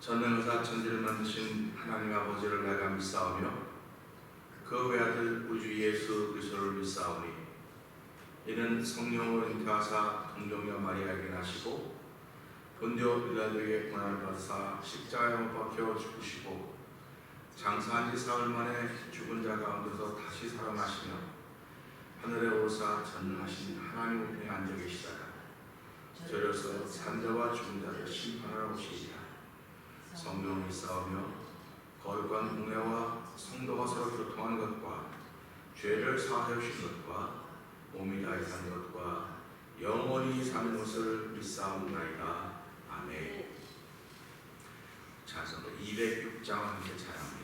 전능하사 천지를 만드신 하나님 아버지를 내가 믿사오며 그 외아들 우주 예수 그리스도를 믿사오니 이는 성령으로 잉태하사 동정녀 마리아에게 나시고 본디오 빌라도에게 고난을 받으사 십자가에 못 박혀 죽으시고 장사한 지 사흘 만에 죽은 자 가운데서 다시 살아나시며 하늘에 오르사 전능하신 하나님 우편에 앉아 계시다가 저려서 산자와 죽은 자를 심판하러 오시리라. 성령을 믿사오며 거룩한 공회와 성도가 서로 교통하는 것과 죄를 사하여 주신 것과 몸이 다해 사는 것과 영원히 사는 것을 믿사옵나이다. 아멘. 찬송가 206장 함께 찬양합니다.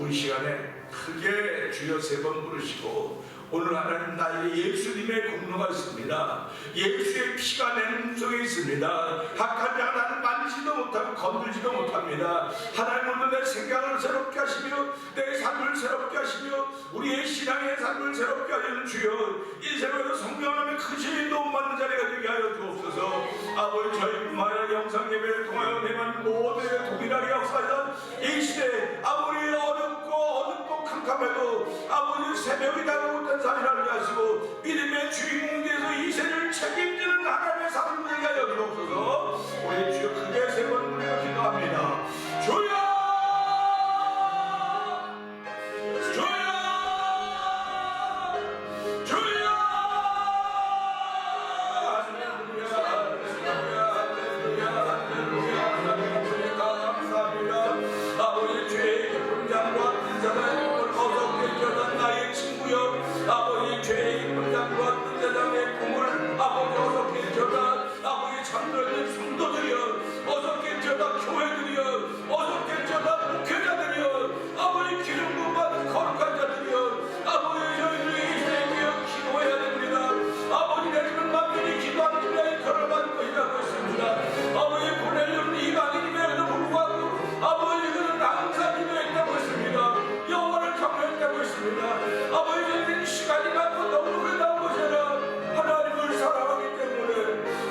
이 시간에 크게 주여 세 번 부르시고 오늘 하나님 나에게 예수님의 공로가 있습니다. 예수의 피가 내 몸속에 있습니다. 악한 자가 나를 만지지도 못하고 건들지도 못합니다. 하나님 오늘 내 생각을 새롭게 하시며 내 삶을 새롭게 하시며 우리의 신앙의 삶을 새롭게 하시는 주여 인생으로 성령하며 크신 도움받는 자리가 되게 하여 주옵소서. 아버지 저희뿐만 아니라 영상 예배를 통하여 내만 모두의 동일하게 역사하던 이 시대에 아무리 어둡고 캄캄해도 아버지 새벽이 다가고 못한 삶을 하시고 믿음의 주인공 되어서 이 세를 책임지는 하나님의 삶을 되게 하여 주옵소서. 우리 주여 크게 세 번 부르며 기도합니다. 주여 주여 아버지 저는 시간이 많고 너무 남으셔라. 하나님을 사랑하기 때문에,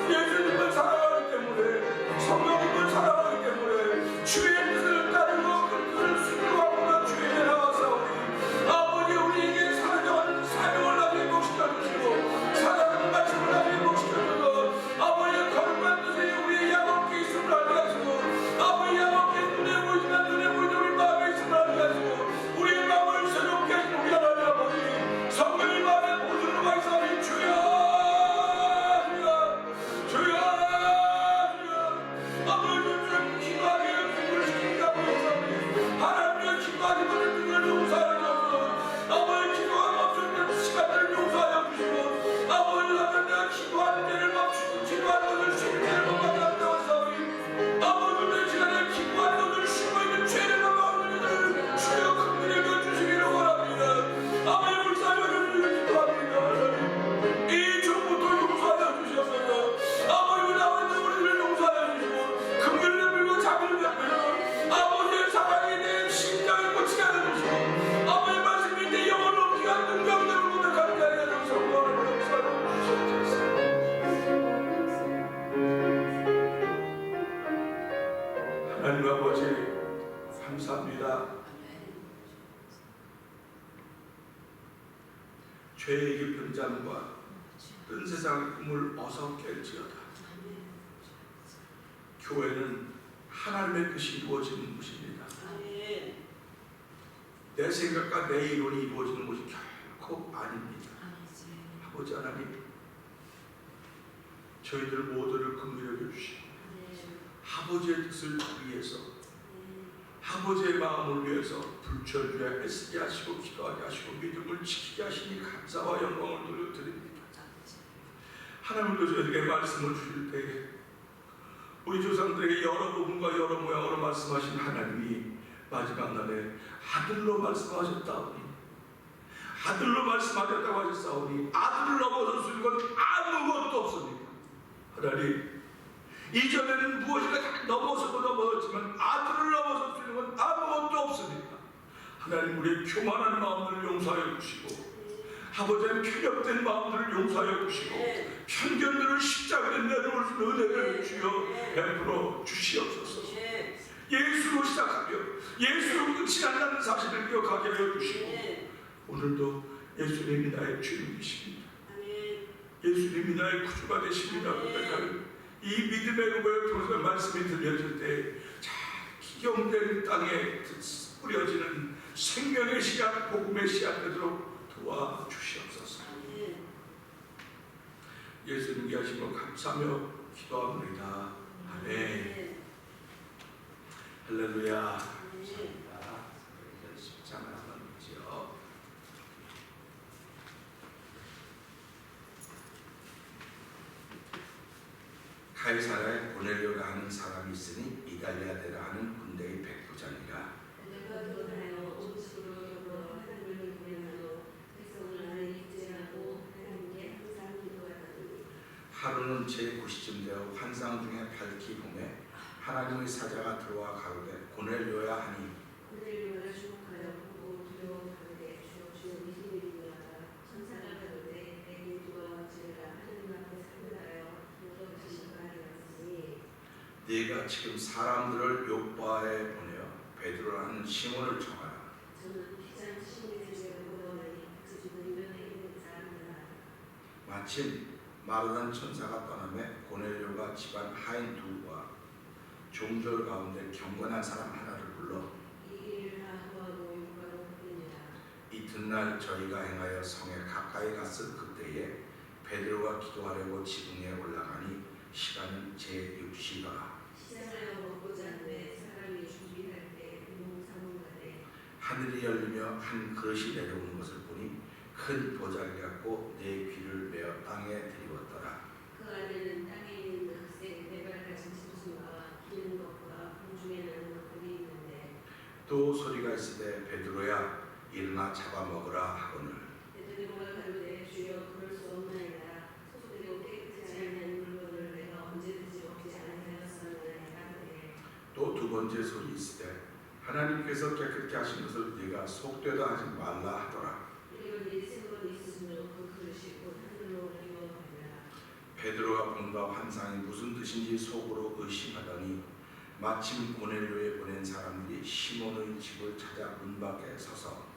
예수님을 사랑하기 때문에, 성령님을 사랑하기 때문에 주의 뜻을 따르고 그 뜻을 순종하고 주의 에 나와사오니 아버지 우리에게 사랑하는 사명을 나게 복시켜주시고 사랑하는 말씀을 나게 복시켜주고 아버지의 거룩한 뜻에 우리의 야곱게 있음을 알게 하시고 아버지 야곱게 눈에 보이지만 눈에 보이는 우리 마음에 있음을 알게 하시고 우리의 마음을 새롭게 하시고 우리 하나님 아버지 성령의 마음에 모두를 와있사오니 주여 주여 아버지 좀 기도하게 기도를 시키니까 보여사오니 하나님의 기도하지 못할 등을 용서하여 주옵소서. 아버지 기도하기 없었던 시간들을 용서하여 주시고 아버지 내가 기도하는 데를 멈추고 기도하는 것을 쉬는 데를 못 받게 한다고 사오니 아버지 내 시간에 기도하는 것을 쉬고 있는 죄를 막아오는 이들을 주여 긍휼히 여겨주시기를 원합니다. 아버지 불쌍히 여겨주시기를 기도합니다. 이 주부터 용서하여 주시옵소서. 아버지 나와 있는 우리를 용서하여 주시고 긍휼을 베풀고 자비를 베풀고 아버지의 사랑이 내 심장을 꽂히게 하여 주시고 아버지 말씀이 내 영혼을 옮기게 하는 능력들을 고백하는 자리에 대해서 성령을 용서하여 주시옵소서. 하나님 아버지 감사합니다. 죄의 깊은 잠과 뜬 세상의 꿈을 어서 깰지어다. 교회는 하나님의 뜻이 이루어지는 곳입니다. 내 생각과 내 이론이 이루어지는 곳이 결코 아닙니다. 아버지 하나님 저희들 모두를 긍휼히 여겨주시고 아버지의 뜻을 위해서 아버지의 마음을 위해서 불철주야 애쓰게 하시고 기도하게 하시고 믿음을 지키게 하시니 감사와 영광을 돌려드립니다. 하나님도 저에게 말씀을 주실 때에 우리 조상들에게 여러 부분과 여러 모양으로 말씀하신 하나님이 마지막 날에 아들로 말씀하셨다오니 아들로 말씀하셨다고 하셨사오니 아들을 넘어설 수 있는 건 아무것도 없습니다. 하나님 이전에는 무엇인가 다 넘어서고 넘어졌지만 아들을 넘어설 수 있는 건 아무것도 없습니다. 하나님 우리의 교만한 마음들을 용서하여 주시고 아버지의 편협된 마음들을 용서하여 주시고 편견들을 십자가에 내려올 수 있는 은혜를 주여 베풀어 주시옵소서. 예수로 시작하며 예수로 끝이 난다는 사실을 기억하게 하여 주시고 오늘도 예수님이 나의 주님이십니다. 예수님이 나의 구주가 되십니다. 고백하는 이 믿음의 고백을 통해서 말씀이 들려질 때 자 기경된 땅에 뿌려지는 생명의 씨앗 복음의 씨앗 되도록 도와주시옵소서. 예수님께 하신 것 감사하며 기도합니다. 아멘. 할렐루야. 감사합니다. 이제 10장을 한번 보지요. 카이사라에 고넬료라 하는 사람이 있으니 이달리아데라 하는 군대의 백부장이라. 하루는 제9시쯤 되어 환상 중에 밝히 보매 하나님의 사자가 들어와 가로되 고넬료야 하니 고넬료가 주목하여 보고 두려워 가로되 주여 믿음이니이다. 천사가 가로되 내게 두려워 지으라. 하나님 앞에 상달하여 도덕하신 바를 왔으니 네가 지금 사람들을 요바에 보내어 베드로라는 시몬을 청하라. 저는 피장 시몬의 죄를 보더니 그 주변에 있는 사람이라. 마침 마르단 천사가 떠나매 고넬료가 집안 하인 두와 종들 가운데 경건한 사람 하나를 불러 이 일을 하고 요바로 보내니라. 이튿날 저희가 행하여 성에 가까이 갔을 그때에 베드로가 기도하려고 지붕에 올라가니 시간은 제6시더라. 시장하여 먹고자 하되 사람이 준비할 때 사문가되 하늘이 열리며 한 그릇이 내려오는 것을 보니 큰 보자기 같고 네 귀를 메어 땅에 들이웠더라. 그 안에는 땅에 있는 각색 네발 가진 짐승과 기는 것과 공중에 나는 것들이 있는데 또 소리가 있으되 베드로야 일어나 잡아먹으라 하거늘. 베드로가 가로되 주여 그럴 수 없나이다. 소속되고 깨끗하지 아니한 물건을 내가 언제든지 먹지 아니하였사나이다. 또 두 번째 소리 있으되 하나님께서 깨끗게 하신 것을 네가 속되다 하지 말라 하더라. 형상이 무슨 뜻인지 속으로 의심하더니 마침 고넬료에 보낸 사람들이 시몬의 집을 찾아 문 밖에 서서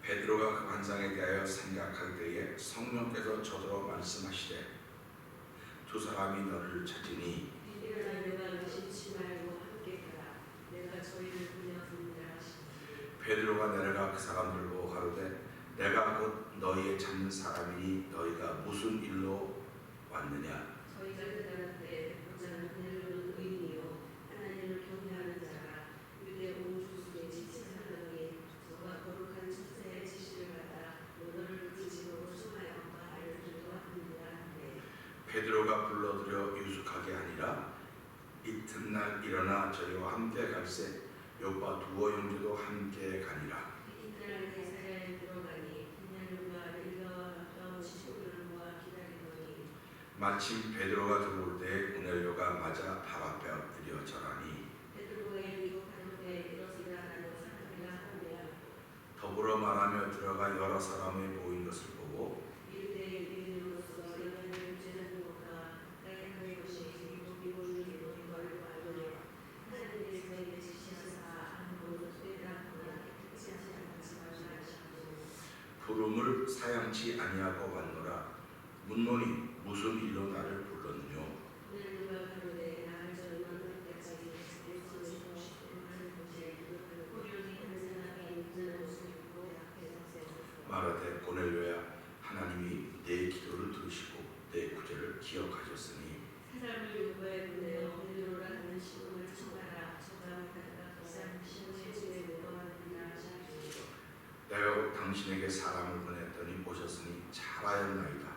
베드로가 그 환상에 대하여 생각할 때에 성령께서 저더러 말씀하시되 두 사람이 너를 찾으니 베드로가 내려가 그 사람들을 보고 가로되 내가 곧 너희의 찾는 사람이니 너희가 무슨 일로 왔느냐. 저희가 그들한테 보자는 그들은 의인이요 하나님을 경외하는 자라 유대 온 주수에 지체하더니 저가 거룩한 천사의 지시를 받아 너를 그 집으로 청하여 알려주려 합니다. 베드로가 불러들여 유숙하게 하니라. 이튿날 일어나 저희와 함께 갈새 요파 두어 형제도 함께 가니라. 이튿날 대사에 들어가니 그녀들과 일가와 가까운 친구들을 모아 기다리더니 마침 베드로가 들어올 때 고넬료가 맞아 발 앞에 엎드려 절하니 베드로의 미국 가족에 일어서라는 사람이라 하며 더불어 말하며 들어가 여러 사람이 모인 것을 보고 이르되 유대인으로서 인간을 죄하는 것과 까닭하는 것이 미국이 이걸 알거니와 하나님의 저에게 지시하사 아무것도 소외하거나 택하지 않지 말라 하시고 부름을 사양치 아니하고 왔노라. 묻노니 무슨 일로 나를 불렀느뇨. 오늘 누가 가로되 나를 전망할 때까지 일선을 하는 곳에 호련히 한 사람이 있는 옷을 입고 앞에 서서 말하되 고넬료야 하나님이 내 기도를 들으시고 내 구제를 기억하셨으니 사람을 요구해 보내어 베드로라 하는 시몬을 청하라. 저가 가까운 시몬의 집에 모아하느니라 하시고 내가 당신에게 사람을 보냈더니 오셨으니 잘하였나이다.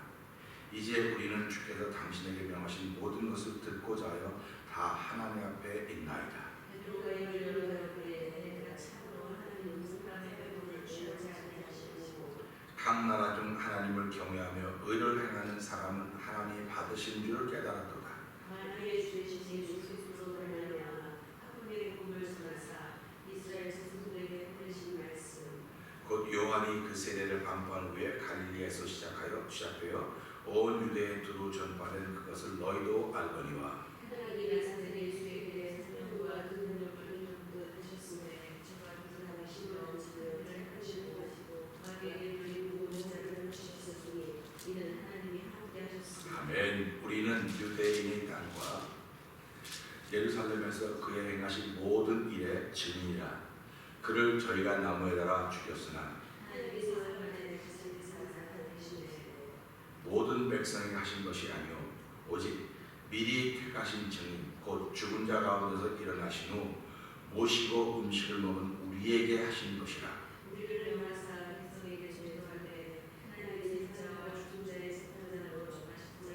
이제 우리는 주께서 당신에게 명하신 모든 것을 듣고자 하여 다 하나님 앞에 있나이다. 베드로가 이르되 내가 참으로 하나님 사람의 배분을 취하지 아니하시고 각 나라 중 하나님을 경외하며 의를 행하는 사람은 하나님이 받으신 줄을 깨달았도다. 만유의 주이신 예수 그리스도로 말미암아 하나님의 꿈을 선하사 이스라엘 자손들에게 보내신 말씀 곧 요한이 그 세례를 반포한 후에 갈릴리에서 시작되어 온 유대에 두루 전파된 그것을 너희도 알거니와 하나님이 나사렛 예수에 대해 생명과 그 능력을 하셨으되 저가 그들하고 신령한 자를 하시는 것이고 마귀에게 물린 모든 자를 하셨으니 이는 하나님이 함께 하셨습니다. 아멘. 우리는 유대인의 땅과 예루살렘에서 그의 행하신 모든 일의 증인이라. 그를 저희가 나무에 달아 죽였으나 하나님이 세상을 내내 가슴에 살아계시네. 모든 백성에게 하신 것이 아니요 오직 미리 택하신 증인 곧 죽은 자 가운데서 일어나신 후 모시고 음식을 먹은 우리에게 하신 것이라. 우리를 명하사 백성에게 제도하되 하나님의 자와 죽은 자의 생산자로 하신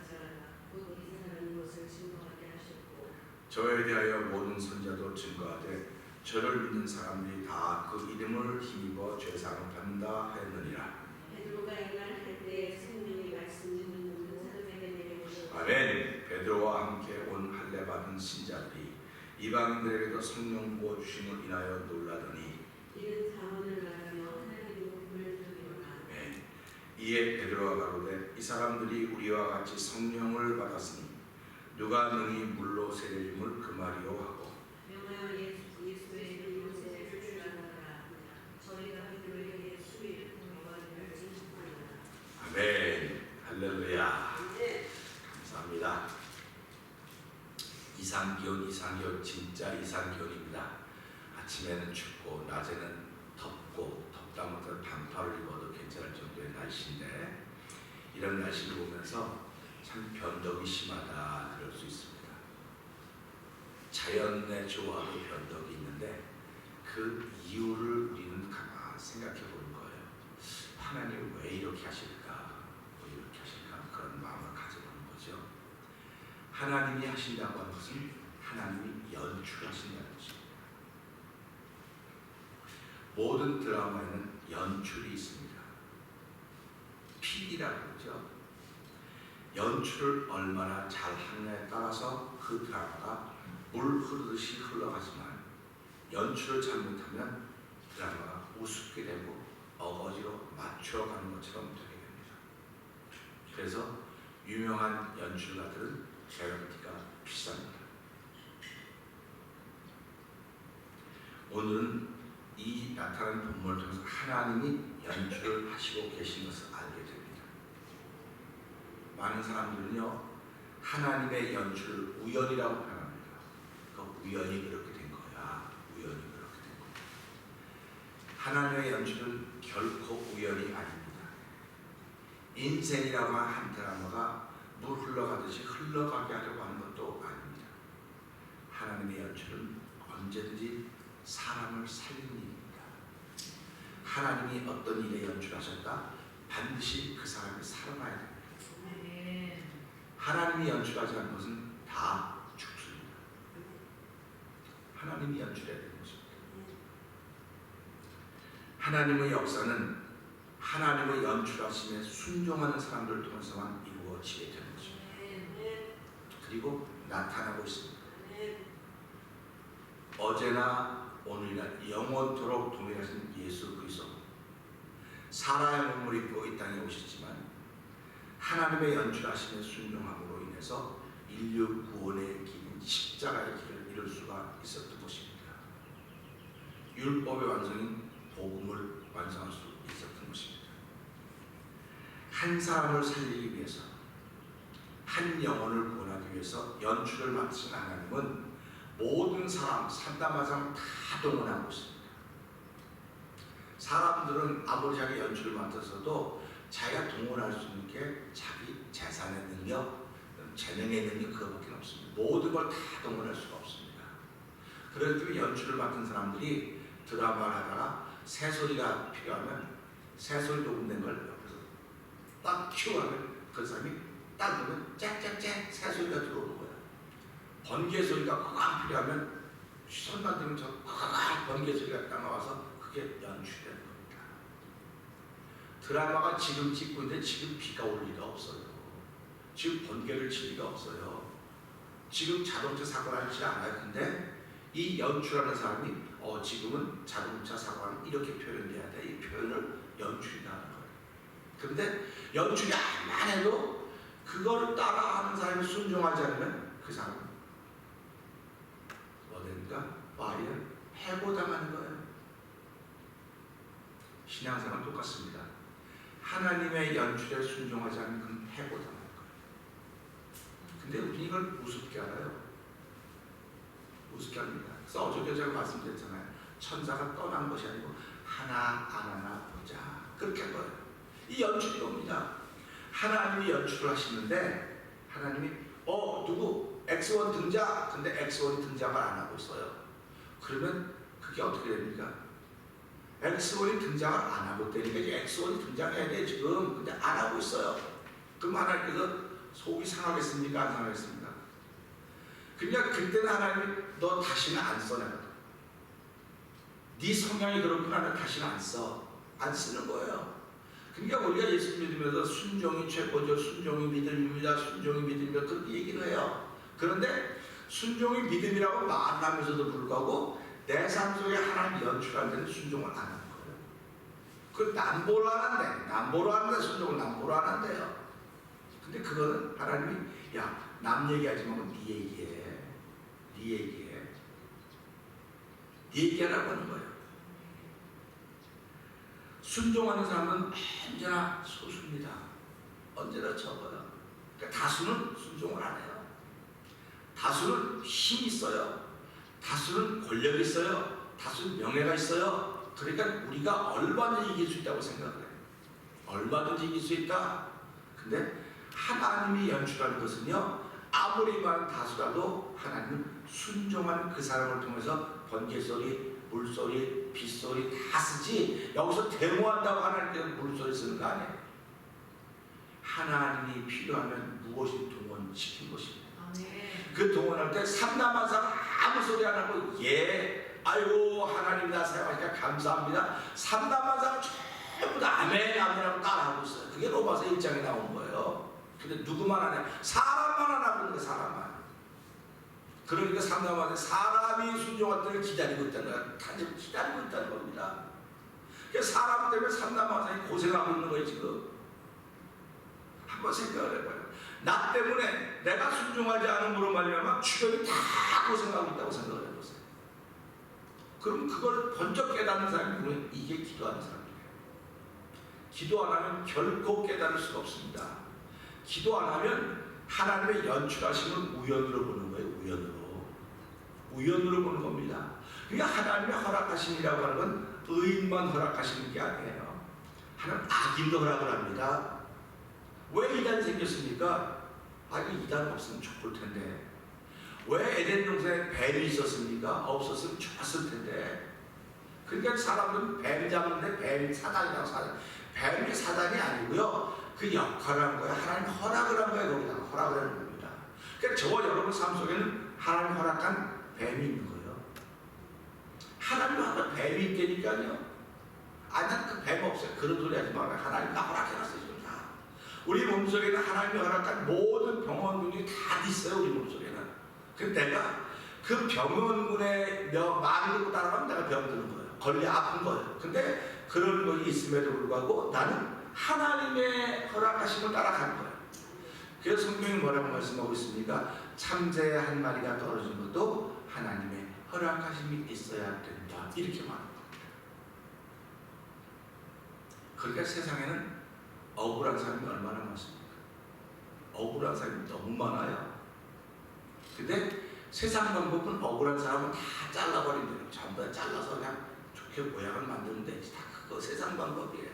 자가 곧 이 사람인 것을 증거하게 하셨고 저에 대하여 모든 선자도 증거하되 저를 믿는 사람들이 다 그 이름을 힘입어 죄사함을 받는다 하였느니라. 베드로가 이날 할 때 성령의 말씀을 모든 사람에게 내려오셨고 아멘. 베드로와 함께 온 할례 받은 신자들이 이방인들에게도 성령 부어 주심을 인하여 놀라더니 이는 사원을 말하며 하나님의 복음을 들으리로라. 아멘. 이에 베드로가 가로되 이 사람들이 우리와 같이 성령을 받았으니 누가 능히 물로 세례줌을 그 말이요 하고 명하여 예수의 이름으로 세례를 주라하라. 저희가 베드로에게 수일 공의와를 징식하리라. 아멘. 할렐루야. 감사합니다. 이상기온 진짜 이상기온입니다. 아침에는 춥고 낮에는 덥고 덥다 못해 반팔을 입어도 괜찮을 정도의 날씨인데 이런 날씨를 보면서 참 변덕이 심하다 그럴 수 있습니다. 자연의 조화도 변덕이 있는데 그 이유를 우리는 가만히 생각해 보는 거예요. 하나님 왜 이렇게 하실까? 왜 이렇게 하실까? 그런 마음을 가져보는 거죠. 하나님이 하신다고 하는 것은 하나님이 연출하신다는 것입니다. 모든 드라마에는 연출이 있습니다. PD라고 그러죠. 연출을 얼마나 잘 하느냐에 따라서 그 드라마가 물 흐르듯이 흘러가지만 연출을 잘못하면 드라마가 우습게 되고 어거지로 맞춰가는 것처럼 되게 됩니다. 그래서 유명한 연출가들은 로열티가 비쌉니다. 오늘은 이 나타나는 본문을 통해서 하나님이 연출을 하시고 계신 것을 알게 됩니다. 많은 사람들은요, 하나님의 연출을 우연이라고 표현합니다. 그 우연히 그렇게 된 거야. 우연히 그렇게 된 거야. 하나님의 연출은 결코 우연이 아닙니다. 인생이라고 하는 한 드라마가 물 흘러가듯이 흘러가게 하려고 하는 것도 아닙니다. 하나님의 연출은 언제든지 사람을 살리는 일입니다. 하나님이 어떤 일에 연출하셨다? 반드시 그 사람이 살아나야 됩니다. 하나님이 연출하지 않은 것은 다 죽습니다. 하나님이 연출해야 되는 것입니다. 하나님의 역사는 하나님의 연출하심에 순종하는 사람들을 통해서만 이루어지게 되는 것입니다. 그리고 나타나고 있습니다. 어제나 오늘이나 영원토록 동일하신 예수 그리스도, 사라의 몸을 입고 이 땅에 오셨지만 하나님의 연출하심에 순종함으로 인해서 인류 구원의 길인 십자가의 길을 이룰 수가 있었던 것입니다. 율법의 완성인 복음을 완성할 수 있었던 것입니다. 한 사람을 살리기 위해서, 한 영혼을 구원하기 위해서 연출을 맡으신 하나님은 모든 사람, 산다마상 다 동원하고 있습니다. 사람들은 아무리 자기 연출을 맡아서도 자기가 동원할 수 있는 게 자기 재산의 능력, 재능의 능력, 그거밖에 없습니다. 모든 걸 다 동원할 수가 없습니다. 그렇기 때문에 연출을 맡은 사람들이 드라마를 하다가 새소리가 필요하면 새소리 녹음된 걸 옆에서 딱 큐하면 그 사람이 딱 보면 짹짹짹 새소리가 들어오는 거야. 번개 소리가 꽉 필요하면 손만 대면 저 번개 소리가 딱 나와서 그게 연출되는 겁니다. 드라마가 지금 찍고 있는데 지금 비가 올 리가 없어요. 지금 번개를 칠 리가 없어요. 지금 자동차 사고가 나지 않아요. 근데 이 연출하는 사람이 지금은 자동차 사고는 이렇게 표현돼야 돼. 이 표현을 연출이다 하는 거예요. 근데 연출이 안 해도 그거를 따라하는 사람이 순종하지 않으면 그 사람은 어딘가 와이를 해고당하는 거예요. 신앙생활은 똑같습니다. 하나님의 연출에 순종하지 않으면 그건 해고당하는 거예요. 근데 우리 이걸 우습게 알아요. 우습게 합니다. 그래서 어저께 제가 말씀드렸잖아요. 천사가 떠난 것이 아니고 하나 안 하나 보자. 그렇게 한 거예요. 이 연출이 옵니다. 하나님이 연출을 하시는데 하나님이 누구? X1 등장! 근데 X1이 등장을 안 하고 있어요. 그러면 그게 어떻게 됩니까? X1이 등장을 안 하고 있다니까 이제 X1이 등장해야 돼 지금. 근데 안 하고 있어요. 그럼 하나님께서 속이 상하겠습니까? 안 상하겠습니까? 그러니까 그때는 하나님이 너 다시는 안 써. 내가 네 성향이 그렇구나. 나 다시는 안 써. 안 쓰는 거예요. 그러니까 우리가 예수 믿으면서 순종이 최고죠. 순종이 믿음입니다. 순종이 믿음이다. 그렇게 얘기를 해요. 그런데 순종이 믿음이라고 말하면서도 불구하고 내 삶 속에 하나님이 연출할 때는 순종을 안 하는 거예요. 그 남보로 하는데 순종을 남보로 안 한대요. 근데 그거는 하나님이 남 얘기하지 말고 네 얘기해. 네 얘기하라고 하는 거예요. 순종하는 사람은 언제나 소수입니다. 언제나 적어요. 그러니까 다수는 순종을 안 해요. 다수는 힘이 있어요. 다수는 권력이 있어요. 다수는 명예가 있어요. 그러니까 우리가 얼마든지 이길 수 있다고 생각을 해요. 얼마든지 이길 수 있다. 근데 하나님이 연출하는 것은요, 아무리 많은 다수라도 하나님은 순종한 그 사람을 통해서 번개소리, 물소리, 빗소리 다 쓰지. 여기서 데모한다고 하나님께서 물소리 쓰는 거 아니에요. 하나님이 필요하면 무엇이 동원시킨 것입니다. 그 동원할 때 삼남한상 아무 소리 안 하고 아이고 하나님 나 사용하니까 감사합니다. 삼남한상 전부 다 아멘 아멘하고 따라하고 있어요. 그게 로마서 1장에 나온 거예요. 근데 누구만 안 해? 사람만 안 하고 있는 거예요. 사람만. 그러니까 삼남한테 사람이 순종할 때를 기다리고 있다는 거야. 단지 기다리고 있다는 겁니다. 그러니까 사람 때문에 삼남한상이 고생하고 있는 거예요 지금. 한번 생각을 해봐요. 나 때문에 내가 순종하지 않음으로 말미암아 주변이 다 고생하고 있다고 생각을 해보세요. 그럼 그걸 번쩍 깨닫는 사람이 누구예요? 이게 기도하는 사람이에요. 기도 안 하면 결코 깨달을 수가 없습니다. 기도 안 하면 하나님의 연출하심을 우연으로 보는 거예요. 우연으로 보는 겁니다. 그러니까 하나님의 허락하심이라고 하는 건 의인만 허락하시는 게 아니에요. 하나님 악인도 허락을 합니다. 왜 이단이 생겼습니까? 아니 이단 없으면 좋을 텐데. 왜 에덴 동산에 뱀이 있었습니까? 없었으면 좋았을 텐데. 그러니까 사람들은 뱀 잡는데 뱀 사단이라고 사단. 뱀이 사단이 아니고요. 그 역할을 한 거예요. 하나님 허락을 한 거예요. 거기다가 허락을 하는 겁니다. 그러니까 저와 여러분 삶 속에는 하나님 허락한 뱀이 있는 거예요. 하나님 허락한 뱀이 있다니까요. 난 그 뱀 없어요. 그런 소리 하지 말아요. 하나님 다 허락해놨어요. 지금 다. 우리 몸속에는 하나님이 허락한 모든 병원군이 다 있어요. 우리 몸속에는. 근데 내가 그 병원군에 많이 듣고 따라가면 내가 병드는 거예요. 걸려 아픈 거예요. 근데 그런 것이 있음에도 불구하고 나는 하나님의 허락하심을 따라가는 거예요. 그래서 성경이 뭐라고 말씀하고 있습니까? 참새 한 마리가 떨어진 것도 하나님의 허락하심이 있어야 된다. 이렇게 말합니다. 그러니까 세상에는 억울한 사람이 얼마나 많습니까? 억울한 사람이 너무 많아요. 근데 세상 방법은 억울한 사람은 다 잘라버린대요. 전부 다 잘라서 그냥 좋게 모양을 만들면 되지. 다 그거 세상 방법이에요.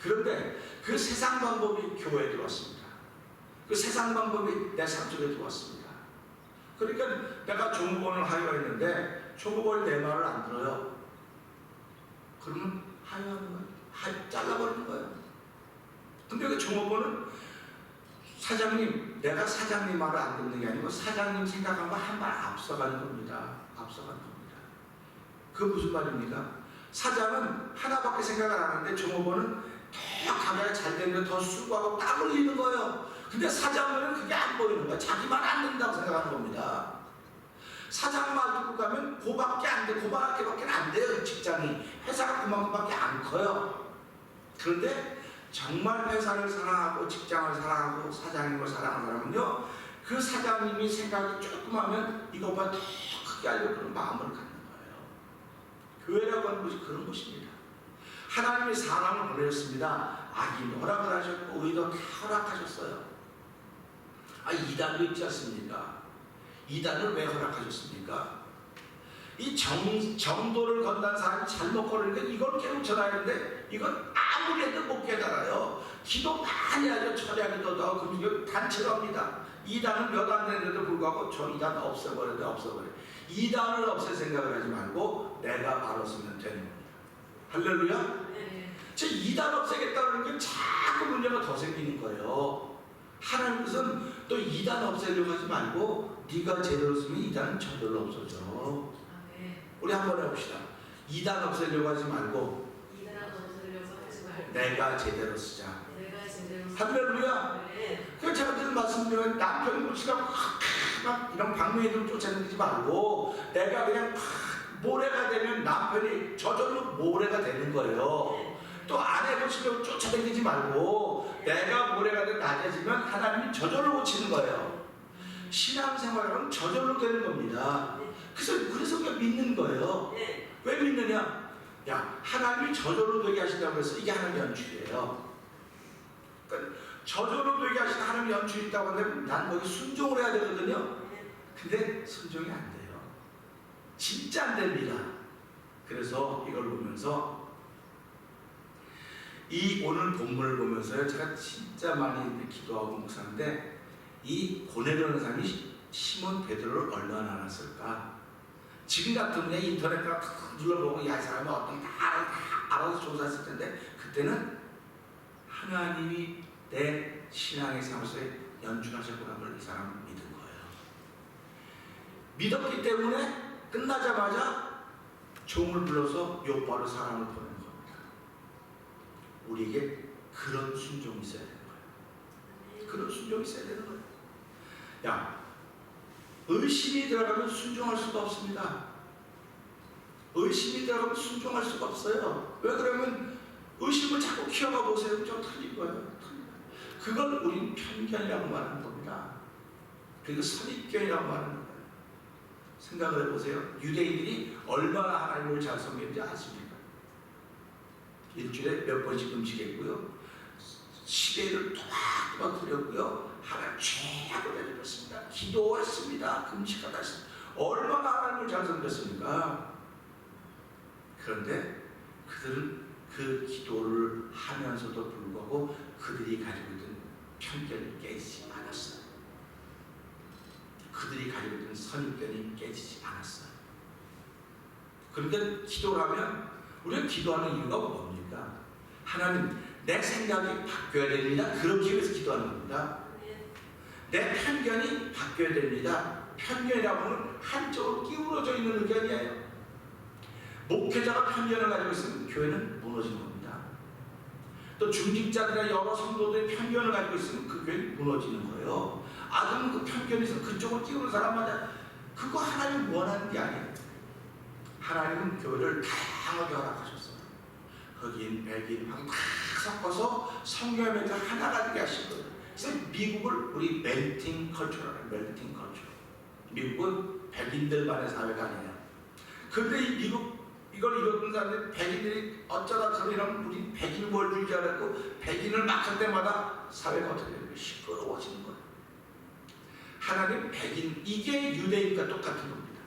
그런데 그 세상 방법이 교회에 들어왔습니다. 그 세상 방법이 내 삶 속에 들어왔습니다. 그러니까 내가 종업원을 하여했는데 종업원이 내 말을 안 들어요. 그러면 하여하는 거예요. 잘라버리는 거예요. 근데 그 종업원은 사장님, 내가 사장님 말을 안 듣는 게 아니고 사장님 생각한 거 한 발 앞서가는 겁니다. 앞서가는 겁니다. 그게 무슨 말입니까? 사장은 하나밖에 생각을 안 하는데 종업원은 더 가게가 잘 되는데 더 수고하고 땀 흘리는 거예요. 근데 사장은 그게 안 보이는 거예요. 자기 말 안 된다고 생각하는 겁니다. 사장 말 듣고 가면 그밖에 안 돼. 그밖에 안 돼요. 직장이. 회사가 그만큼밖에 안 커요. 그런데 정말 회사를 사랑하고 직장을 사랑하고 사장님을 사랑하는 사람은요, 그 사장님이 생각이 조금 하면 이것보다 더 크게 하려고 그런 마음을 갖는 거예요. 교회라고 하는 것이 그런 것입니다. 하나님이 사람을 보내셨습니다. 악인 허락을 하셨고 의도 다 허락하셨어요. 이단도 있지 않습니까? 이단을 왜 허락하셨습니까? 이 정도를 건단 사람이 잘못 걸으니까 이걸 깨우쳐놔야 하는데 이건 아무리 해도 못 깨달아요. 기도 많이 하죠. 철야기도도 하고 금식을 단체로 합니다. 이단은 몇 안 되는데도 불구하고 저 이단 없애버려. 이단을 없앨 생각을 하지 말고 내가 바로 쓰면 되는 겁니다. 할렐루야? 저 이단 없애겠다는 게 자꾸 문제가 더 생기는 거예요. 하나님께서는 또 이단 없애려고 하지 말고 네가 제대로 쓰면 이단은 저절로 없어져. 우리 한번 해봅시다. 이단 없애려고 하지 말고 내가 제대로 쓰자. 할렐루야. 그래서 제가 늘 말씀드리면 남편이 묻히라고 막 이런 방맹이들 쫓아다니지 말고 내가 그냥 모래가 되면 남편이 저절로 모래가 되는 거예요. 또 아내 고치려고 쫓아다니지 말고 내가 모래가 되면 낮아지면 하나님이 저절로 고치는 거예요. 신앙생활은 저절로 되는 겁니다. 그래서 우리가 믿는 거예요. 왜 믿느냐? 하나님이 저절로 되게 하신다고 해서 이게 하나님의 연출이에요. 그러니까 저절로 되게 하신 하나님의 연출이 있다고 하면 난 거기 순종을 해야 되거든요. 근데 순종이 안 돼요. 진짜 안 됩니다. 그래서 이걸 보면서 이 오늘 본문을 보면서요, 제가 진짜 많이 기도하고 묵상하는데 이 고넬료라는 사람이 시몬 베드로를 얼마나 알았을까? 지금 같으면 인터넷과 눌러보고 이 사람이 어떤 다 알아서 조사했을 텐데 그때는 하나님이 내 신앙의 삶에 연출하셨구나 걸 이 사람은 믿은 거예요. 믿었기 때문에 끝나자마자 종을 불러서 요바로 사람을 보낸 겁니다. 우리에게 그런 순종이 있어야 되는 거예요. 그런 순종이 있어야 되는 거예요. 의심이 들어가면 순종할 수가 없습니다. 의심이 들어가면 순종할 수가 없어요. 왜 그러면 의심을 자꾸 키워가 보세요. 좀 틀린 거예요. 그걸 우린 편견이라고 말하는 겁니다. 그리고 선입견이라고 말하는 거예요. 생각을 해보세요. 유대인들이 얼마나 하나님을 잘 섬겼는지 아십니까? 일주일에 몇 번씩 음식했고요. 시대를 토박토박 드렸고요. 하나님 최악을 해드렸습니다. 기도했습니다. 금식하다 했습니다. 얼마나 하나님을 잘 섬겼습니까? 그런데 그들은 그 기도를 하면서도 불구하고 그들이 가지고 있던 편견이 깨지지 않았어요. 그들이 가지고 있던 선입견이 깨지지 않았어요. 그러니까 기도를 하면 우리가 기도하는 이유가 뭡니까? 하나님, 내 생각이 바뀌어야 됩니다. 그렇게 위해서 기도하는 겁니다. 내 편견이 바뀌어야 됩니다. 편견이라고 하는 한쪽으로 기울어져 있는 의견이에요. 목회자가 편견을 가지고 있으면 교회는 무너지는 겁니다. 또 중직자들이나 여러 성도들이 편견을 가지고 있으면 그 교회는 무너지는 거예요. 아들은 그 편견이 있으면 그쪽으로 끼우는 사람마다 그거 하나님 원하는 게 아니에요. 하나님은 교회를 다양하게 허락하셨어요. 흑인, 백인, 황인 다 섞어서 성경의 멘트 하나가 되게 하신 거예요. 그래서 미국을 우리 멜팅 컬처라는 멜팅 컬처. 미국은 백인들만의 사회가 아니에요. 그런데 이 미국 이걸 이뤘던 사람들이 백인들이 어쩌다 저리랑 우리 백인 월주의자라고 백인을 막 할 때마다 사회가 어떻게 되면 시끄러워지는 거예요. 하나님 백인 이게 유대인과 똑같은 겁니다.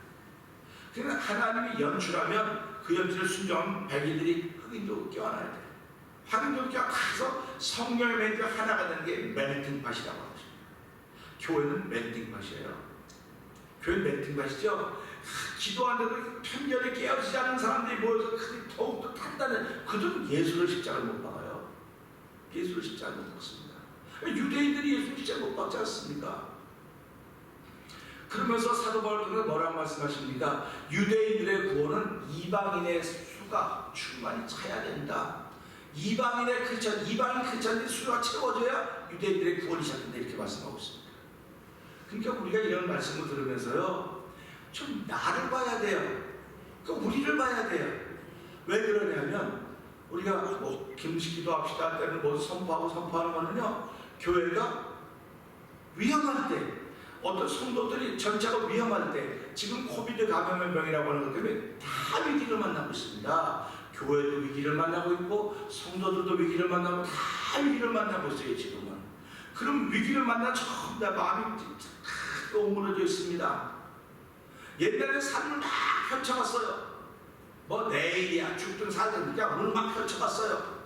그러니까 하나님이 연출하면 그 연출을 순종하면 백인들이 흑인도 껴안아야 돼요. 황인도 껴안아서 성령의 멘트 하나가 되는 게 멜팅팟이라고 하죠. 교회는 멜팅팟이에요. 교회는 멜팅팟이죠. 기도하는데도 편견에 깨어지지 않은 사람들이 모여서 더욱더 단단해. 그들은 예수를 십자가를 못 박아요. 예수를 십자가를 못 박습니다. 유대인들이 예수를 십자가를 못 박지 않습니까? 그러면서 사도 바울은 뭐라고 말씀하십니까? 유대인들의 구원은 이방인의 수가 충만히 차야 된다. 이방인 크리스천들의 수가 채워져야 유대인들의 구원이 시작된다. 이렇게 말씀하고 있습니다. 그러니까 우리가 이런 말씀을 들으면서요, 좀 나를 봐야 돼요. 우리를 봐야 돼요. 왜 그러냐면 우리가 뭐 김식기도 합시다 때는 뭐 선포하는 거는요, 교회가 위험할 때, 어떤 성도들이 전체가 위험할 때, 지금 코비드 감염의 병이라고 하는 것 때문에 다 위기를 만나고 있습니다. 교회도 위기를 만나고 있고 성도들도 위기를 만나고 다 위기를 만나고 있어요. 지금은. 그럼 위기를 만나 처음 다 마음이 크게 오므려져 있습니다. 옛날에 삶을 막 펼쳐갔어요. 뭐 내일이야 죽든 살든 그냥 오늘 막 펼쳐갔어요.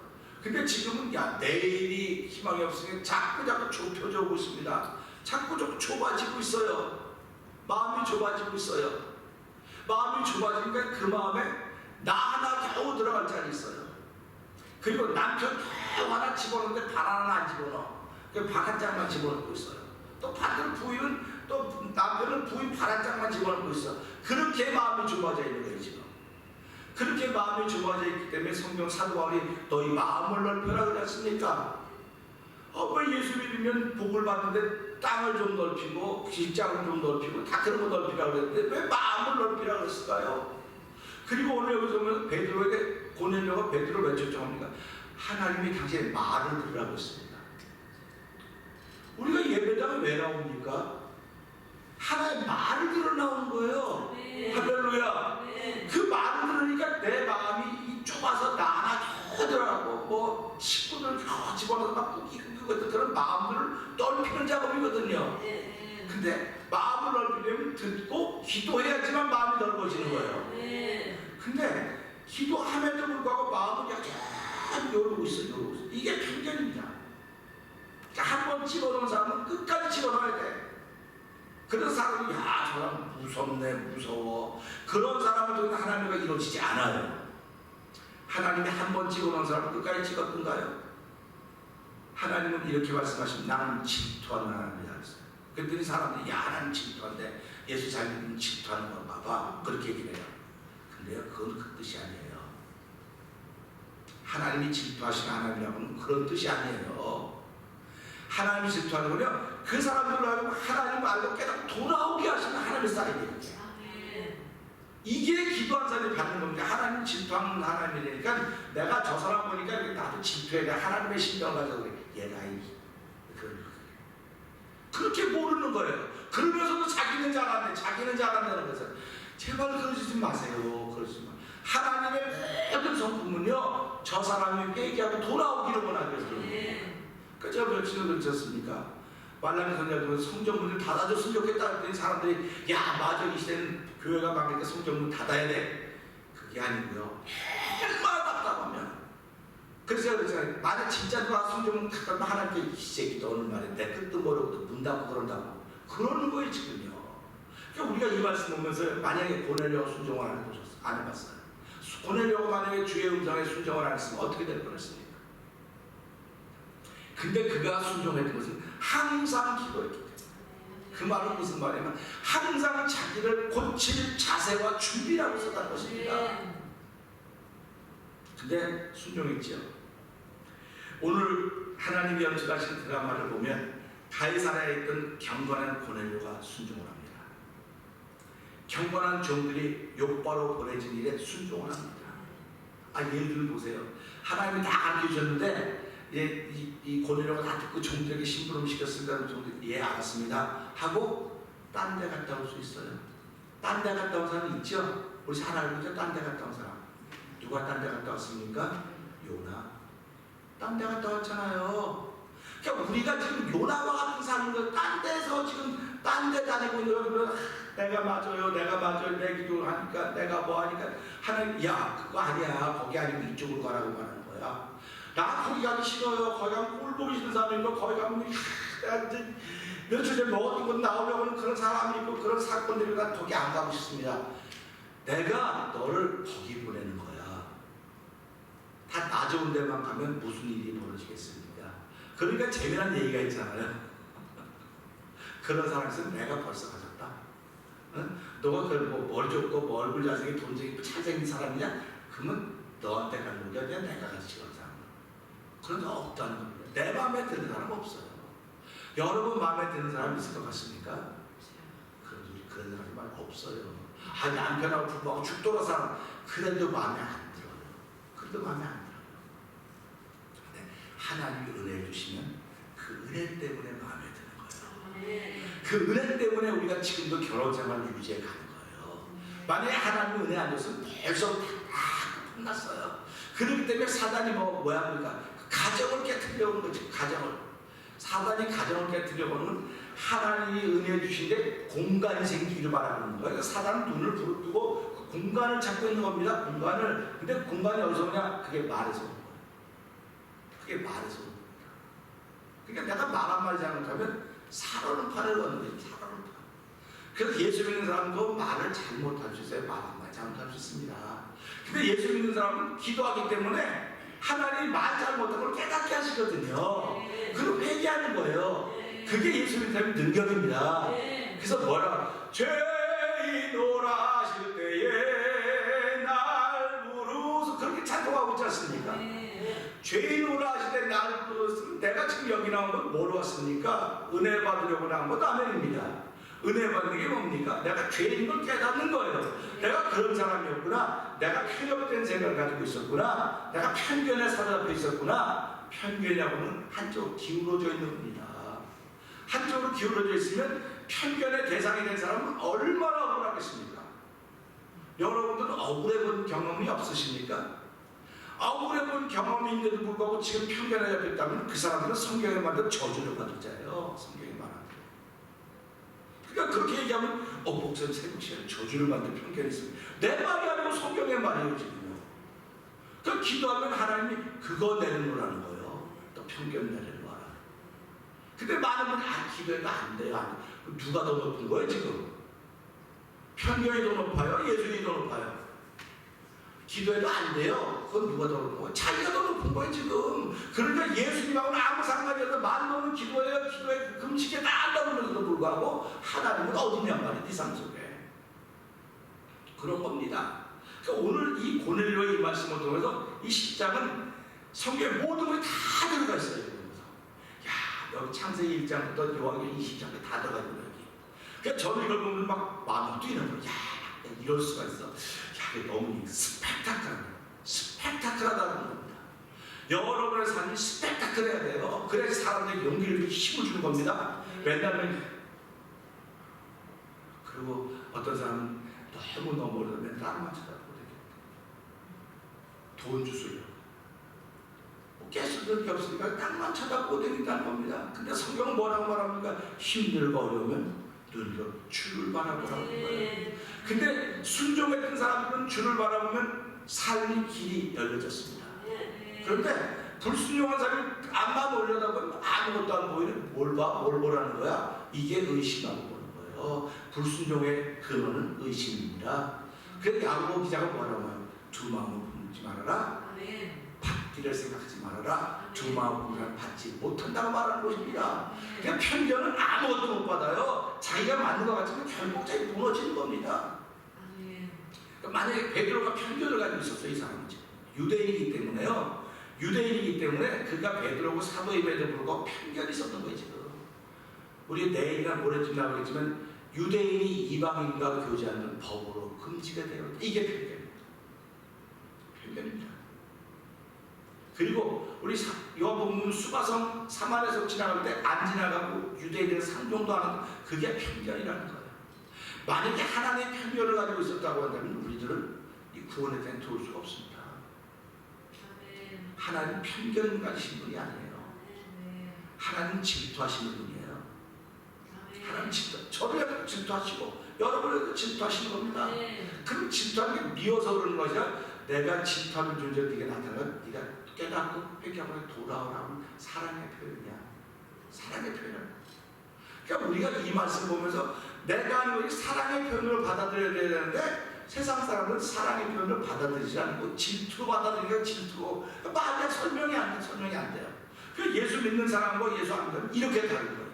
근데 지금은 야 내일이 희망이 없으니까 자꾸 좁혀져 오고 있습니다. 자꾸 좁아지고 있어요. 마음이 좁아지고 있어요. 마음이 좁아지니까 그 마음에 나 하나 겨우 들어갈 자리 있어요. 그리고 남편 겨우 하나 집어넣는데 발 하나 안 집어넣어. 그 발 한 장만 집어넣고 있어요. 또 반대로 부인은 또 남편은 부인 발 한 장만 집어넣고 있어. 그렇게 마음이 좁아져 있는 거예요 지금. 그렇게 마음이 좁아져 있기 때문에 성경 사도 바울이 너희 마음을 넓혀라 그러지 않습니까? 왜 예수 믿으면 복을 받는데 땅을 좀 넓히고 직장을 좀 넓히고 다 그런 거 넓히라고 그랬는데 왜 마음을 넓히라고 그랬을까요? 그리고 오늘 여기서 보면 베드로에게 고넬료가 베드로를 왜 초청합니까? 하나님이 당신의 말을 들으라고 했습니다. 우리가 예배당에 왜 나옵니까? 하나님의 말을 들어 나오는 거예요. 네. 할렐루야. 네. 그 말을 들으니까 내 마음이 좁아서 나 하나 더 들어가고 뭐 식구들 더 집어넣어서 막 꾸기고 그런 마음들을 넓히는 작업이거든요. 네. 근데 마음을 넓히려면 듣고 기도해야지만 마음이 넓어지는 거예요. 네. 근데 기도함에도 불구하고 마음은 약간 요러고 있어. 이게 편견입니다. 한 번 집어넣은 사람은 끝까지 집어넣어야 돼. 그런 사람이 야 저 사람 무섭네 무서워. 그런 사람을 통해 하나님과 이루어지지 않아요. 하나님이 한 번 집어넣은 사람을 끝까지 찍었던가요? 하나님은 이렇게 말씀하시면 나는 질투하는 하나님이다 그랬어요. 그랬더니 사람들이 야 하나님 질투한데 예수 잘 믿으면 질투하는 거 봐봐. 그렇게 얘기를 해요. 근데요 그건 그 뜻이 아니에요. 하나님이 질투하시는 하나님이라고는 그런 뜻이 아니에요. 하나님이 질투하는 거는요 그 사람들로 하여금 하나님을 알고 깨닫고 돌아오게 하시는 하나님의 사람이에요. 이게 기도한 사람이 받는 겁니다. 하나님 질투하는 하나님이니까 내가 저 사람 보니까 나도 질투해야 돼. 하나님의 심정을 가지고 그래. 얘가 그렇게 모르는 거예요. 그러면서도 자기는 잘한다는 것은 제발 그러지 좀 마세요. 그러지 마. 하나님의 모든 성품은요, 저 사람이 회개하고 돌아오기를 원하거든요. 그러니까 제가 며칠 전에 그랬습니까? 말라기 선자도 성전문을 닫아줬으면 좋겠다 했더니 사람들이 야 맞아, 이 시대는 교회가 망하니까 성전문 닫아야 돼. 그게 아니고요, 얼마나 답답하면. 그래서 제가 그랬잖아요. 만약 진짜 누가 성전문 닫아면 하나님께 이 새끼도 오늘 말에 내 뜻도 모르고 문 닫고 그런다고 그러는 거예요 지금요. 그러니까 우리가 이 말씀 보면서 만약에 고넬료가 순종을 안 해봤어요. 고넬료가 만약에 주의 음성에 순종을 안 했으면 어떻게 될 뻔했습니까? 근데 그가 순종했던 것은 항상 기도했기 때문에. 그 말은 무슨 말이냐면 항상 자기를 고칠 자세와 준비라고 썼다는 것입니다. 근데 순종했죠. 오늘 하나님이 연출하신 드라마를 보면 가이사랴에 있던 경건한 고넬료가 순종을 합니다. 경건한 종들이 욕바로 보내진 일에 순종을 합니다. 예를 들어 보세요. 하나님이 다 알려주셨는데 이 고넬료가 다 듣고 종들에게 심부름 시켰습니다. 종들이 알았습니다 하고 딴 데 갔다 올 수 있어요. 딴 데 갔다 온 사람 있죠? 우리 잘 알고 있죠? 딴 데 갔다 온 사람. 누가 딴 데 갔다 왔습니까? 요나. 딴 데 갔다 왔잖아요. 그러니까 우리가 지금 요나와 같은 사는 거, 딴 데서 지금 딴 데 다니고 있는 거, 내가 맞아요, 내 기도하니까, 내가 뭐 하니까 하나님, 야 그거 아니야, 거기 아니고 이쪽으로 가라고 말하는 거야. 나 거기 가기 싫어요. 거기 가면 꼴 보기 싫은 사람이 있고, 거기 가면 며칠 전에 먹었던 것 나오려고 하는 그런 사람이 있고, 그런 사건들이 난 거기 안 가고 싶습니다. 내가 너를 거기 보내는 거야. 다 나 좋은 데만 가면 무슨 일이 벌어지겠습니까? 그러니까 재미난 얘기가 있잖아요. 그런 사람에서 내가 벌써 가졌다. 응? 너가 뭘 좋고 뭐 얼굴 잘생기고 돈 생기고 잘생긴 사람이냐? 그러면 너한테 가는 거야. 내가 같이 그런 사람. 그런 거 없다는 겁니다. 내 마음에 드는 사람 없어요. 여러분 마음에 드는 사람 있을 것 같습니까? 그런 사람이 말 없어요. 남편하고 부부하고 죽도록 사람 그래도 마음에 안 들어요. 그래도 마음에 안 들어요. 근데 하나님이 은혜 주시면 그 은혜 때문에 마음에 드는 거예요. 그 은혜 때문에 우리가 지금도 결혼 생활을 유지해 가는 거예요. 만약에 하나님이 은혜 안 줬으면 벌써 다 끝났어요. 그렇기 때문에 사단이 뭐야 합니까? 가정을 깨트리려고 하는 거지. 사단이 가정을 깨트리려고 하는 건 하나님이 은혜 주신데 공간이 생기기를 바라는 거예요. 그러니까 사단은 눈을 부릅뜨고 그 공간을 찾고 있는 겁니다. 공간을. 근데 공간이 어디서 오냐? 그게 말에서 오는 거예요. 그게 말에서 오는 겁니다. 그러니까 내가 말 한마디 잘못하면 사로는 팔을 얻는 거예요. 사로는 팔. 그래서 예수 믿는 사람도 말을 잘못할 수 있어요. 말 한마디 잘못할 수 있습니다. 근데 예수 믿는 사람은 기도하기 때문에 하나님이 말 잘못한 걸 깨닫게 하시거든요. 그럼 회개하는 거예요. 그게 예수 믿는 사람의 능력입니다. 그래서 뭐라? 죄인오라 하실 때에 날 부르소, 그렇게 찬송하고 있지 않습니까? 죄인오라 하실 때 날 부르소. 내가 지금 여기 나온 건 뭐로 왔습니까? 은혜 받으려고 나온 것도 아멘입니다. 은혜 받는 게 뭡니까? 내가 죄인 걸 깨닫는 거예요. 내가 그런 사람이었구나. 내가 편협된 생각을 가지고 있었구나. 내가 편견에 사로잡혀 있었구나. 편견이라고는 한쪽으로 기울어져 있는 겁니다. 한쪽으로 기울어져 있으면 편견의 대상이 된 사람은 얼마나 억울하겠습니까? 여러분들은 억울해 본 경험이 없으십니까? 억울해 본 경험이 있는데도 불구하고 지금 편견에 잡혔다면 그 사람들은 성경에 말한 저주를 받을 자예요. 성경에 말한. 그러니까 그렇게 얘기하면 목사님 새벽 시간에 저주를 받는 편견이 있습니다. 내 말이 아니고 성경의 말이에요 지금요. 그러니까 기도하면 하나님이 그거 내려놓으라는 거예요. 또 편견 내려놓아라. 근데 많은 분이 기도해도 안 돼요. 안 돼. 누가 더 높은 거예요 지금? 편견이 더 높아요? 예수님이 더 높아요? 기도해도 안 돼요. 그건 누가 더 높은 거예요? 자기가 더 높은 거예요 지금. 그러니까 예수님하고는 아무 상관이 없는 만 넘은 기도해요. 기도해 금식에 다 안다면서도 불구하고 하나님은 어디냔 말이에요. 이 삶 속에. 그런 겁니다. 그러니까 오늘 이 고넬료의 이 말씀을 통해서 이 10장은 성경의 모든 것이 다 들어가 있어요. 야, 여기 창세기 1장부터 요한계시록 20장까지 다 들어가 있는 여기. 그러니까 저는 이걸 보면 막 마음이 뛰는 거예요. 야, 이럴 수가 있어. 야, 너무 스펙타클하다는 겁니다. 여러분의 삶이 스펙타클해야 돼요. 그래서 사람들에게 용기를 힘을 주는 겁니다. 왜냐하면 그리고 어떤 사람은 너무 넘어오면 땅만 쳐다보고 돈 주세요. 깨끗할 게 없으니까 땅만 쳐다보고 다닌다는 겁니다. 근데 성경은 뭐라고 말합니까? 힘들고 어려우면 눈으로 주를 바라보라는 거예요. 근데 순종했던 사람들은 주를 바라보면 삶의 길이 열려졌습니다. 그런데 불순종한 사람이 앞만 올려다보면 아무것도 안 보이는 뭘 봐? 뭘 보라는 거야? 이게 의심하고 보는 거예요. 불순종의 근원은 의심입니다. 그래서 야고보 기자가 뭐라고 해요? 두 마음을 품지 말아라. 받기를 생각하지 말아라. 두 마음을 받지 못한다고 말하는 것입니다. 그러니까 편견은 아무것도 못 받아요. 자기가 맞는 것 같으면 결국 자기 무너지는 겁니다. 그러니까 만약에 베드로가 편견을 가지고 있었어요. 이 사람은 유대인이기 때문에요. 유대인이기 때문에 그가 베드로고 사도임에도 불구하고 편견이 있었던 거예요. 지금 우리 내일이나 모레쯤 나오겠지만 유대인이 이방인과 교제하는 법으로 금지가 되어 이게 편견입니다. 편견입니다. 그리고 우리 요한복음 수바성 사마리아에서 지나갈 때 안 지나가고 유대인들 상종도 하는 그게 편견이라는 거예요. 만약에 하나님의 편견을 가지고 있었다고 한다면 우리들은 이 구원에 대한 도울 수가 없습니다. 하나님 편견 가지신 분이 아니에요. 하나님 질투하시는 분이에요. 하나님 저를 질투하시고 여러분을 질투하시는 겁니다. 그럼 질투하는 게 미워서 그러는 것이야. 내가 질투하는 존재가 네게 나타나면 네가 깨닫고 회개하고 돌아오라고 사랑의 표현이야. 사랑의 표현이야. 그러니까 우리가 이 말씀 보면서 내가 하는 것이 사랑의 표현을 받아들여야 되는데 세상 사람은 사랑의 표현을 받아들이지 않고 질투로 받아들이니까 질투고 말이 설명이 안 돼요. 그 예수 믿는 사람과 예수 안 믿는 이렇게 다른 거예요.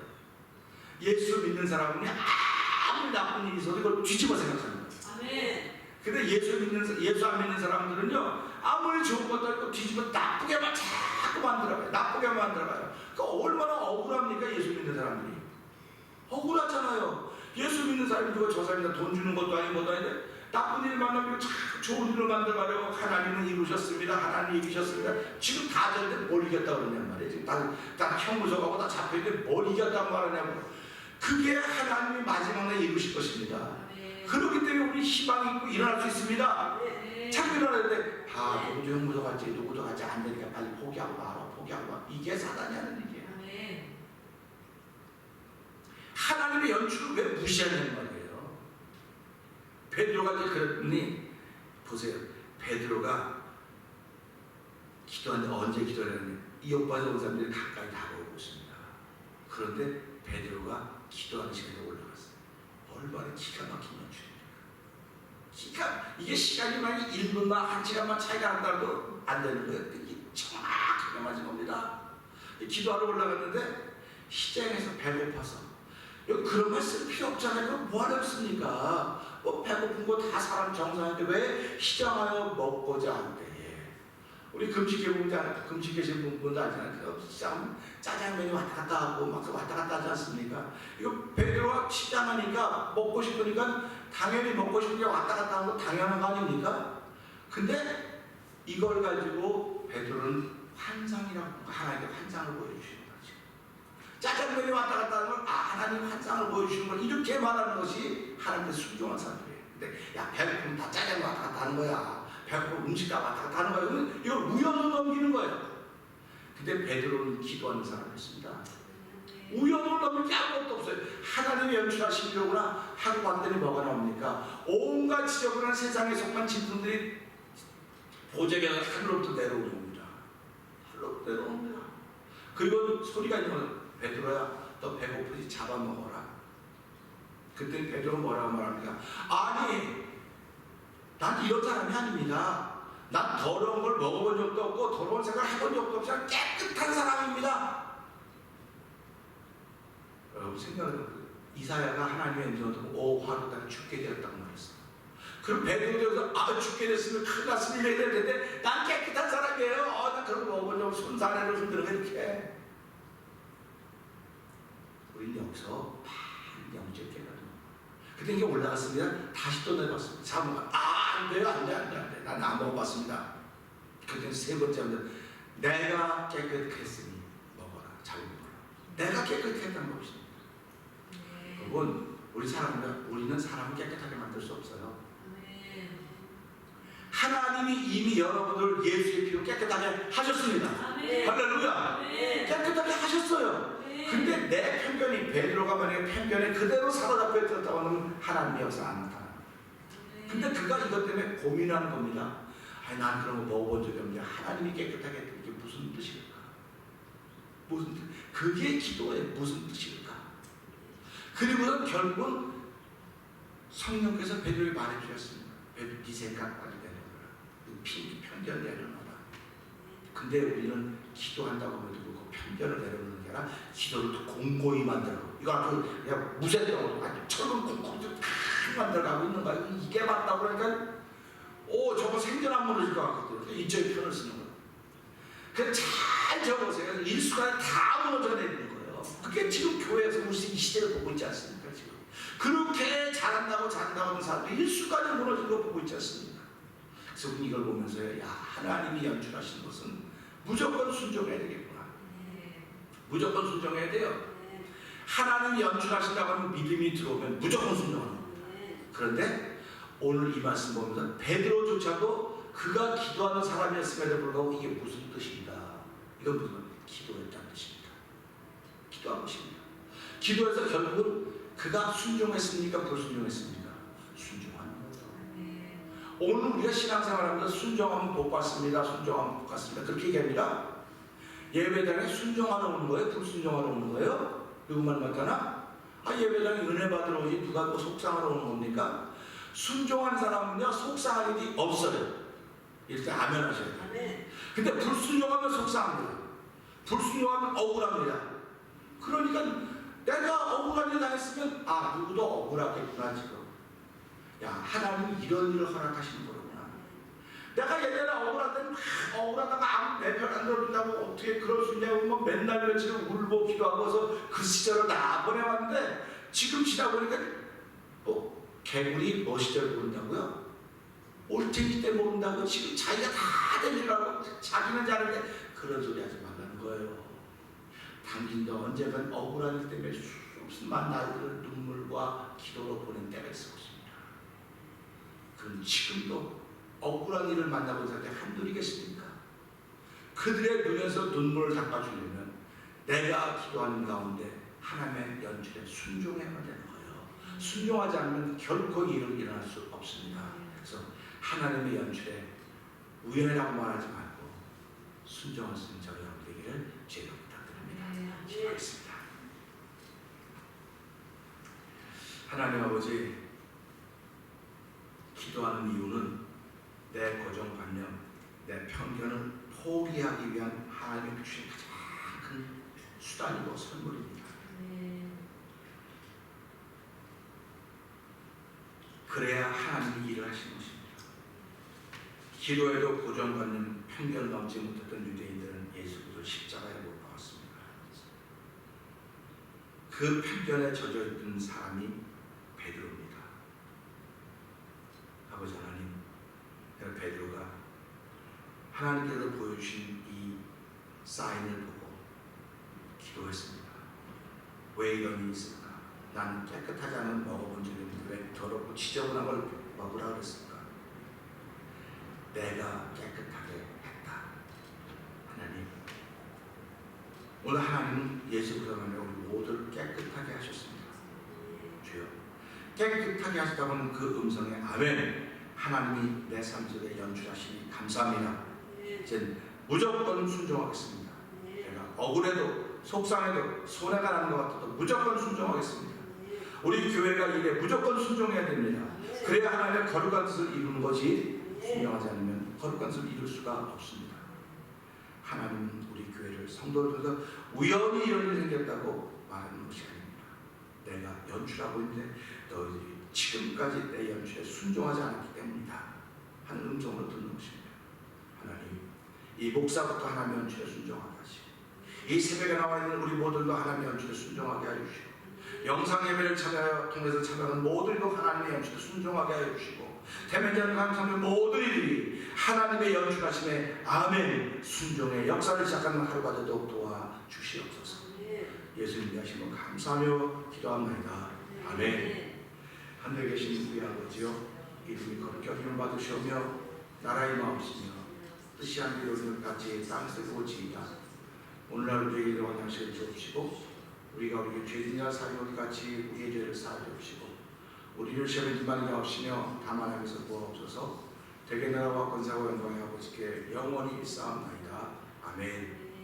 예수 믿는 사람은 아무리 나쁜 일이 있어도 이걸 뒤집어 생각하는 거예요. 아멘. 근데 예수 안 믿는 사람들은요 아무리 좋은 것도 아니고 뒤집어 나쁘게만 자꾸 만들어가요. 나쁘게만 만들어가요. 그 얼마나 억울합니까? 예수 믿는 사람들이 억울하잖아요. 예수 믿는 사람이 누가 저 사람한테 돈 주는 것도 아니고 뭐도 아닌데 나쁜 일 만나면 자꾸 좋은 일을 만들어가려고 하나님은 이루셨습니다. 하나님 이기셨습니다. 지금 다 되는데 뭘 이겼다고 그러냔 말이에요. 지금 다 형무소 가고 다 잡혀있는데 뭘 이겼다고 말하냐고. 그게 하나님이 마지막에 이루실 것입니다. 그렇기 때문에 우리 희망이 있고 일어날 수 있습니다. 자꾸 일어나는데 누구도 형무소 갈지 누구도 갈지 안 되니까 빨리 포기하고 말아. 포기하고 말아. 이게 사단이 하는 얘기예요. 하나님의 연출을 왜 무시하냐는 말이에요. 베드로가 이제 그랬더니 보세요. 베드로가 기도하는데 언제 기도하냐면 이 오빠에서 온 사람들이 가까이 다가오고 있습니다. 그런데 베드로가 기도하는 시간에 올라갔어요. 얼마나 기가 막힌 연출입니까? 이게 시간이 만약 1분만 1시간만 차이가 난다고 안 되는 거예요. 이게 정확하게 맞은 겁니다. 기도하러 올라갔는데 시장에서 배고파서 그런 말 쓸 필요 없잖아요. 뭐하러 씁니까? 뭐 배고픈 거 다 사람 정상인데 왜 시장하여 먹고자 한대. 우리 금식 계신 분도 알잖아요. 시장 짜장면이 왔다 갔다 하고 막 왔다 갔다 하지 않습니까? 이거 베드로가 시장하니까 먹고 싶으니까 당연히 먹고 싶은 게 왔다 갔다 하는 거 당연한 거 아닙니까? 근데 이걸 가지고 베드로는 환상이라고 하나님께 환상을 보여주시는 거죠. 짜장면이 왔다 갔다 하는 걸 하나님 환상을 보여주시는 걸 이렇게 말하는 것이 하나님께 순종한 사람들이에요. 근데 야 배고프면 다 짜장면 왔다 갔다 하는 거야. 배고프면 음식 다 왔다 갔다 하는 거야. 그러면 이걸 우연으로 넘기는 거예요. 근데 베드로는 기도하는 사람이었습니다. 우연으로 넘길 게 아무것도 없어요. 하나님이 연출하신 거구나 하고 봤더니 뭐가 나옵니까? 온갖 지저분한 세상에 속한 짐승들이 보재기가 하늘로부터 내려오는 겁니다. 하늘로부터 내려옵니다. 그리고 소리가 있는 거예요. 베드로야 너 배고프지 잡아먹어라. 그때 베드로가 뭐라고 말합니까? 아니 난 이런 사람이 아닙니다. 난 더러운 걸 먹어본 적도 없고 더러운 생각을 해본 적도 없이 깨끗한 사람입니다. 여러분 생각해보세요. 이사야가 하나님의 음성을 듣고 화로다가 죽게 되었다고 말했어요. 그럼 베드로가 죽게 됐으면 큰일 났으면 이래야 될 텐데 난 깨끗한 사람이에요. 난 그런 거 먹어본 적 없고 손사래로 손들어가 이렇게. 우리는 여기서 영적 깨달음. 그때 이게 올라갔습니다. 다시 또 내려왔습니다. 사모가 안 돼요. 난 안 먹어봤습니다. 그때 세 번째 하면 내가 깨끗했으니 먹어라, 잘 먹어라. 내가 깨끗했다는 것입니다. 여러분, 우리는 사람을 깨끗하게 만들 수 없어요. 하나님이 이미 여러분을 예수의 피로 깨끗하게 하셨습니다. 할렐루야. 깨끗하게 하셨어요. 근데 내 편견이, 베드로가 만약에 편견에 그대로 사로잡혀 있었다고 하면 하나님의 역사 안 나타납니다. 근데 그가 이것 때문에 고민하는 겁니다. 아니, 난 그런 거 먹어본 적이 없는데 하나님이 깨끗하게 했던 게 무슨 뜻일까? 무슨 뜻? 그게 기도의 무슨 뜻일까? 그리고는 결국은 성령께서 베드로에게 말해주셨습니다. 베드로, 네 생각까지 내려놓아라. 편견 내려놓아라. 근데 우리는 기도한다고 하면 그 편견을 내려놓는 게 아니라 기도를 또 공고히 만들고, 이거 아주 그냥 무쇠떡으로 아주 철근 쿵쿵 다 만들어가고 있는 거야. 이게 맞다고 그러니까 저거 생전 안 무너질 것 같거든요. 이쪽에 편을 쓰는 거예요. 그 잘 적으세요. 일순간에 다 무너져 내리는 거예요. 그게 지금 교회에서 우리 이 시대를 보고 있지 않습니까? 지금 그렇게 잘한다고 하는 사람들이 일순간에 무너지는 거 보고 있지 않습니까? 그래서 우리 이걸 보면서, 야, 하나님이 연출하신 것은 무조건 순종해야 되겠구나. 무조건 순종해야 돼요. 하나님이 연출하신다고 하면 믿음이 들어오면 무조건 순종하는 겁니다. 그런데 오늘 이 말씀 보면서 베드로조차도 그가 기도하는 사람이었음에도 불구하고 이게 무슨 뜻인가? 이건 무슨 기도했다는 뜻입니다. 기도한 것입니다. 기도해서 결국은 그가 순종했습니까? 불순종했습니까? 순종하는 거예요. 오늘 우리가 신앙생활하면서 순종하면 복 받습니다. 순종하면 복 받습니다. 그렇게 얘기합니다. 예배당에 순종하러 오는 거예요? 불순종하러 오는 거예요? 누구만 맞다나? 예배당에 은혜 받으러 오지 누가 또 속상하러 오는 겁니까? 순종하는 사람은요, 속상할 일이 없어요. 이렇게 아멘 하셔야 돼요. 근데 불순종하면 속상합니다. 불순종하면 억울합니다. 그러니까 내가 억울한 일 당했으면 누구도 억울하겠구나 지금. 야, 하나님이 이런 일을 허락하시는 거구나. 내가 예전에 억울할 때는 억울하다가 아무 내 편 안 들어준다고 어떻게 그럴 수 있냐고 뭐 맨날 며칠 울고 기도하고서 그 시절을 다 보내왔는데, 지금 지나고 보니까 개구리 뭐 시절 모른다고요? 올챙이 때 모른다고 지금 자기가 다 된 줄 알고 자기는 잘하는데 그런 소리 하지 말라는 거예요. 당신도 언젠간 억울한 일 때문에 수많은 날들을 눈물과 기도로 보낸 때가 있을 것입니다. 그럼 지금도 억울한 일을 만나고 있는 사람들이 한둘이겠습니까? 그들의 눈에서 눈물을 닦아주려면 내가 기도하는 가운데 하나님의 연출에 순종해야 되는 거예요. 순종하지 않으면 결코 일은 일어날 수 없습니다. 그래서 하나님의 연출에 우연이라고 말하지 말고 순종할 수 있는 저희 여러분 되기를 제가 부탁드립니다. 기도하겠습니다. 하나님 아버지, 기도하는 이유는 내 고정관념, 내 편견을 포기하기 위한 하나님의 주신 가장 큰 수단이고 선물입니다. 그래야 하나님이 일을 하시는 것입니다. 기도에도 고정관념, 편견을 넘지 못했던 유대인들은 예수 그리스도를 십자가에 못 박았습니다. 그 편견에 젖어있던 사람이 베드로입니다. 아버지 하나님, 베드로가 하나님께서 보여주신 이 사인을 보고 기도했습니다. 왜 이런 일이 있을까? 나는 깨끗하지 않은 먹어본 적이 없는데 왜 더럽고 지저분한 걸 먹으라 그랬을까? 내가 깨끗하게 했다. 하나님, 오늘 하나님은 예수 그리스도로 우리 모두를 깨끗하게 하셨습니다. 주여, 깨끗하게 하셨다고 하는 그 음성에 아멘. 하나님이 내 삶 속에 연출하시니 감사합니다. 이제 무조건 순종하겠습니다. 내가 억울해도 속상해도 손해가 나는 것 같아도 무조건 순종하겠습니다. 우리 교회가 이래 무조건 순종해야 됩니다. 그래야 하나님의 거룩한 뜻을 이루는 것이, 순종하지 않으면 거룩한 뜻을 이룰 수가 없습니다. 하나님은 우리 교회를 성도를 통해서 우연히 이런 일이 생겼다고 말하는 것이 아닙니다. 내가 연출하고 있는데 너희들이 지금까지 내 연출에 순종하지 않았기 때문이다 하는 음성으로 듣는 것입니다. 하나님, 이 목사부터 하나님의 연출에 순종하게 하시고, 이 새벽에 나와 있는 우리 모두도 하나님의 연출에 순종하게 하여 주시고, 영상 예배를 통해서 참여하는 모두도 하나님의 연출에 순종하게 하여 주시고, 태면전 감사하는 모든 이들이 하나님의 연출하심에 아멘 순종의 역사를 시작하는 하루가 되도록 도와 주시옵소서. 예수님 하시면 감사하며 기도합니다. 아멘. 하늘에 계신 우리 아버지여, 이름이 거룩히 여김을 받으시오며 나라의 마옵시며 뜻이 하늘에 이루어지는 것 같이 땅에서 이루어지이다. 오늘날 우리에게 일용할 양식을 주옵시고 우리가 우리에게 죄인이나 사리오리 같이 우리의 죄를 사하옵시고 우리를 시험에 들게 하옵시며 다만 악에서 구하옵소서. 대개 나라와 권세와 영광의 아버지께 영원히 있사옵나이다. 아멘.